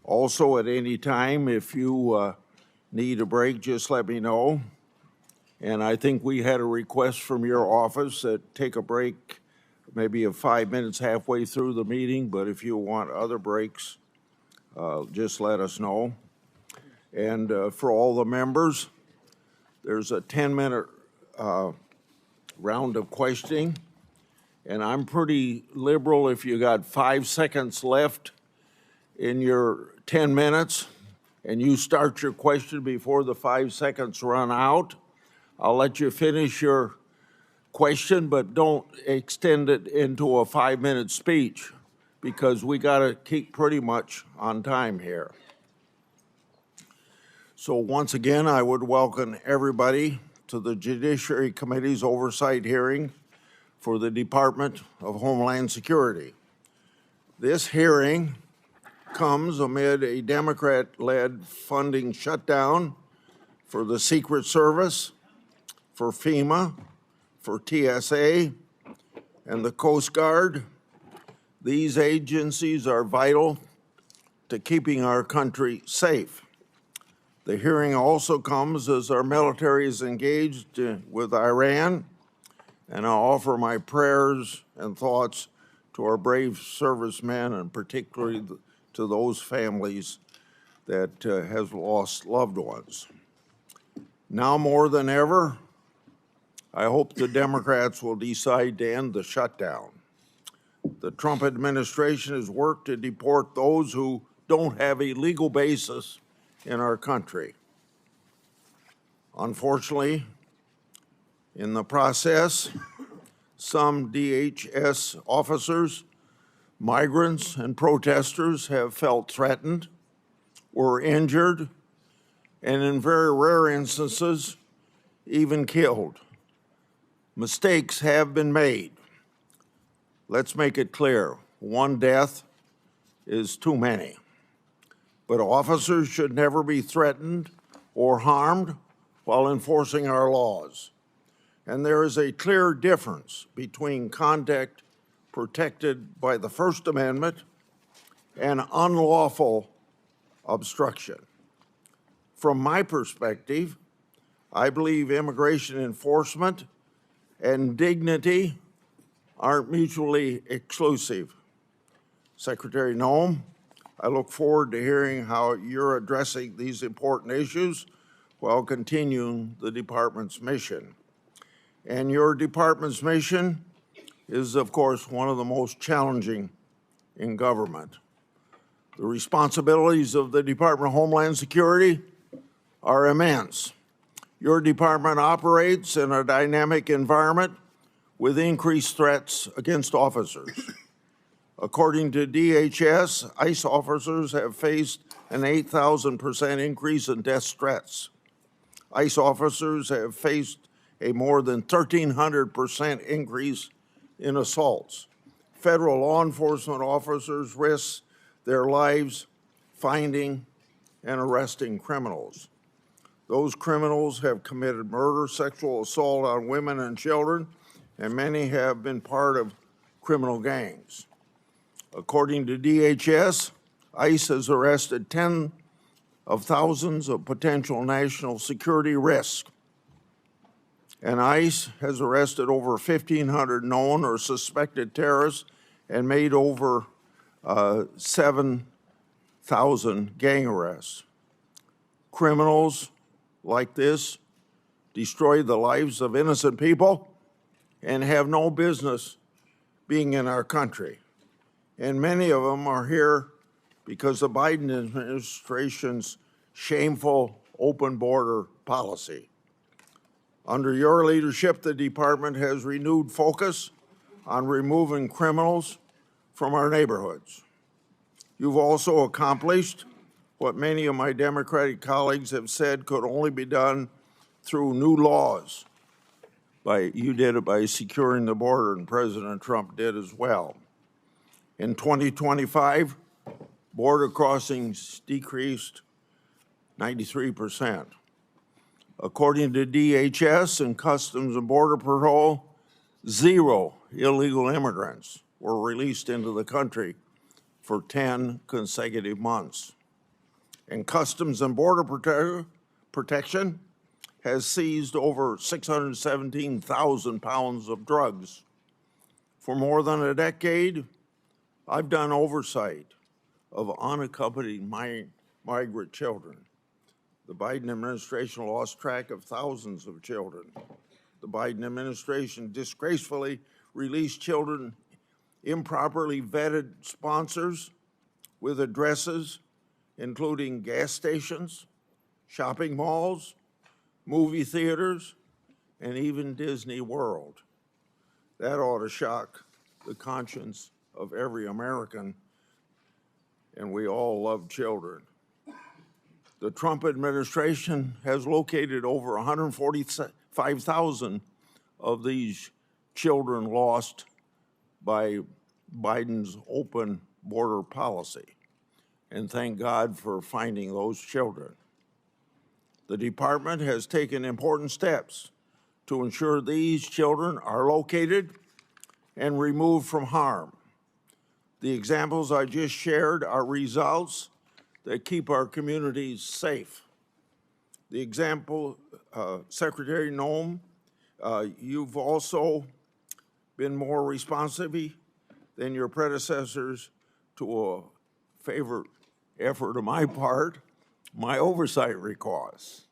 Also, at any time, if you need a break, just let me know. And I think we had a request from your office that take a break, maybe of 5 minutes halfway through the meeting, but if you want other breaks, just let us know. And for all the members, there's a 10-minute round of questioning. And I'm pretty liberal. If you got 5 seconds left in your 10 minutes and you start your question before the 5 seconds run out, I'll let you finish your question, but don't extend it into a 5-minute speech because we got to keep pretty much on time here. So once again, I would welcome everybody to the Judiciary Committee's oversight hearing for the Department of Homeland Security. This hearing comes amid a Democrat-led funding shutdown for the Secret Service, for FEMA, for TSA, and the Coast Guard. These agencies are vital to keeping our country safe. The hearing also comes as our military is engaged with Iran, and I offer my prayers and thoughts to our brave servicemen and particularly to those families that have lost loved ones. Now more than ever, I hope the Democrats will decide to end the shutdown. The Trump administration has worked to deport those who don't have a legal basis in our country. Unfortunately, in the process, some DHS officers, migrants, and protesters have felt threatened, were injured, and in very rare instances, even killed. Mistakes have been made. Let's make it clear, one death is too many. But officers should never be threatened or harmed while enforcing our laws. And there is a clear difference between conduct protected by the First Amendment and unlawful obstruction. From my perspective, I believe immigration enforcement and dignity aren't mutually exclusive. Secretary Noem, I look forward to hearing how you're addressing these important issues while continuing the department's mission. And your department's mission is, of course, one of the most challenging in government. The responsibilities of the Department of Homeland Security are immense. Your department operates in a dynamic environment with increased threats against officers. According to DHS, ICE officers have faced an 8,000% increase in death threats. ICE officers have faced a more than 1,300% increase in assaults. Federal law enforcement officers risk their lives finding and arresting criminals. Those criminals have committed murder, sexual assault on women and children, and many have been part of criminal gangs. According to DHS, ICE has arrested tens of thousands of potential national security risks. And ICE has arrested over 1,500 known or suspected terrorists and made over 7,000 gang arrests. Criminals like this destroy the lives of innocent people and have no business being in our country. And many of them are here because of the Biden administration's shameful open border policy. Under your leadership, the department has renewed focus on removing criminals from our neighborhoods. You've also accomplished what many of my Democratic colleagues have said could only be done through new laws. You did it by securing the border, and President Trump did as well. In 2025, border crossings decreased 93%. According to DHS and Customs and Border Patrol, 0 illegal immigrants were released into the country for 10 consecutive months. And Customs and Border Protection has seized over 617,000 pounds of drugs. For more than a decade, I've done oversight of unaccompanied migrant children. The Biden administration lost track of thousands of children. The Biden administration disgracefully released children improperly vetted sponsors with addresses including gas stations, shopping malls, movie theaters, and even Disney World. That ought to shock the conscience of every American, and we all love children. The Trump administration has located over 145,000 of these children lost by Biden's open border policy, and thank God for finding those children. The department has taken important steps to ensure these children are located and removed from harm. The examples I just shared are results that keep our communities safe. The example, Secretary Noem, you've also been more responsive than your predecessors to a favorite effort of my part, my oversight requests.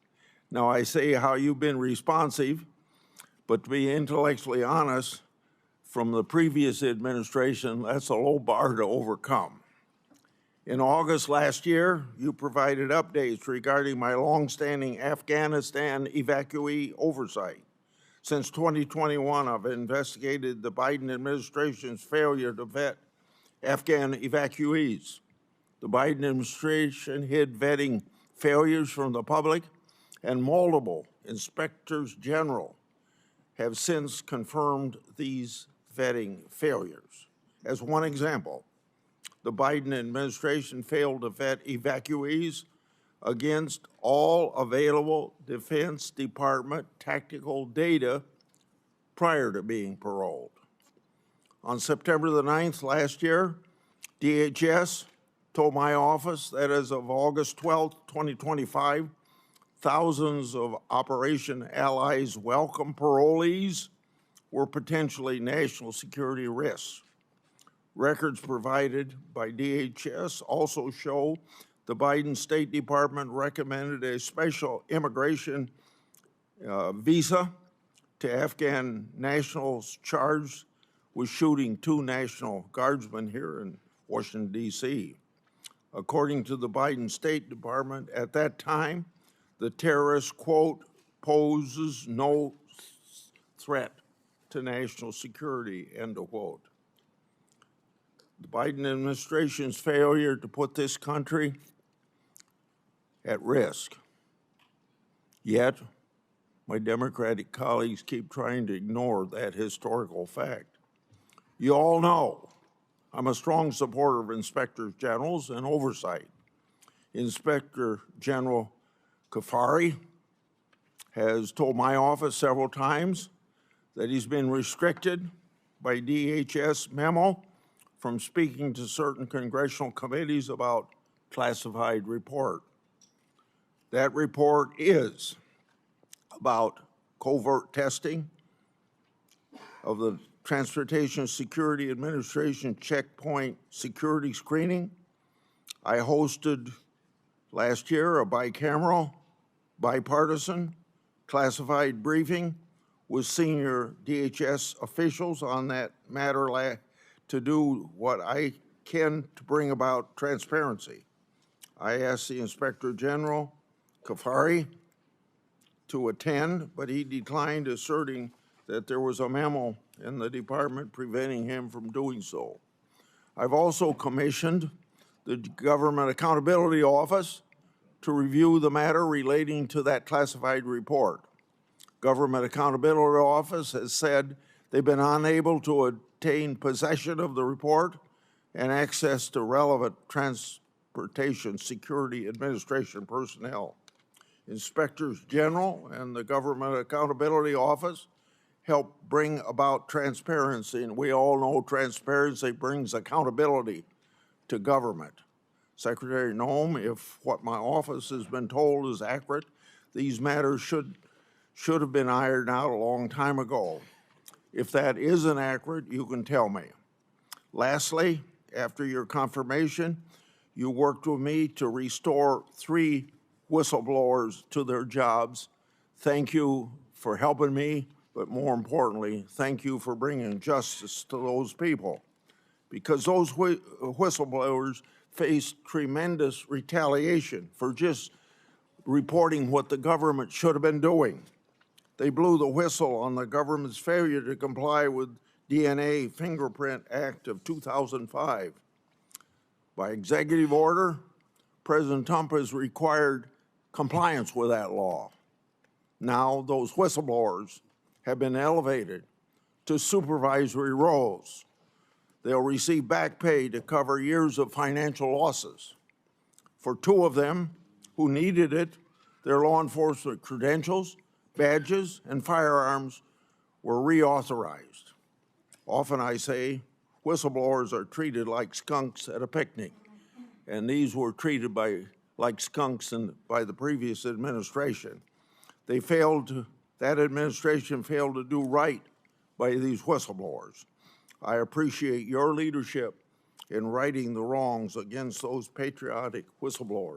Now, I say how you've been responsive, but to be intellectually honest, from the previous administration, that's a low bar to overcome. In August last year, you provided updates regarding my longstanding Afghanistan evacuee oversight. Since 2021, I've investigated the Biden administration's failure to vet Afghan evacuees. The Biden administration hid vetting failures from the public, and multiple inspectors general have since confirmed these vetting failures. As one example, the Biden administration failed to vet evacuees against all available Defense Department tactical data prior to being paroled. On September the 9th last year, DHS told my office that as of August 12th, 2025, thousands of Operation Allies welcome parolees were potentially national security risks. Records provided by DHS also show the Biden State Department recommended a special immigration visa to Afghan nationals charged with shooting 2 National Guardsmen here in Washington, D.C. According to the Biden State Department, at that time, the terrorist, quote, poses no threat to national security, end of quote. The Biden administration's failure to put this country at risk. Yet, my Democratic colleagues keep trying to ignore that historical fact. You all know I'm a strong supporter of inspectors generals and oversight. Inspector General Kafari has told my office several times that he's been restricted by DHS memo from speaking to certain congressional committees about classified report. That report is about covert testing of the Transportation Security Administration checkpoint security screening. I hosted last year a bicameral, bipartisan, classified briefing with senior DHS officials on that matter to do what I can to bring about transparency. I asked the Inspector General, Kafari, to attend, but he declined, asserting that there was a memo in the department preventing him from doing so. I've also commissioned the Government Accountability Office to review the matter relating to that classified report. Government Accountability Office has said they've been unable to obtain possession of the report and access to relevant Transportation Security Administration personnel. Inspectors General and the Government Accountability Office help bring about transparency, and we all know transparency brings accountability to government. Secretary Noem, if what my office has been told is accurate, these matters should have been ironed out a long time ago. If that isn't accurate, you can tell me. Lastly, after your confirmation, you worked with me to restore 3 whistleblowers to their jobs. Thank you for helping me, but more importantly, thank you for bringing justice to those people, because those whistleblowers faced tremendous retaliation for just reporting what the government should have been doing. They blew the whistle on the government's failure to comply with DNA Fingerprint Act of 2005. By executive order, President Trump has required compliance with that law. Now those whistleblowers have been elevated to supervisory roles. They'll receive back pay to cover years of financial losses. For 2 of them who needed it, their law enforcement credentials, badges, and firearms were reauthorized. Often I say whistleblowers are treated like skunks at a picnic, and these were treated like skunks by the previous administration. That administration failed to do right by these whistleblowers. I appreciate your leadership in righting the wrongs against those patriotic whistleblowers.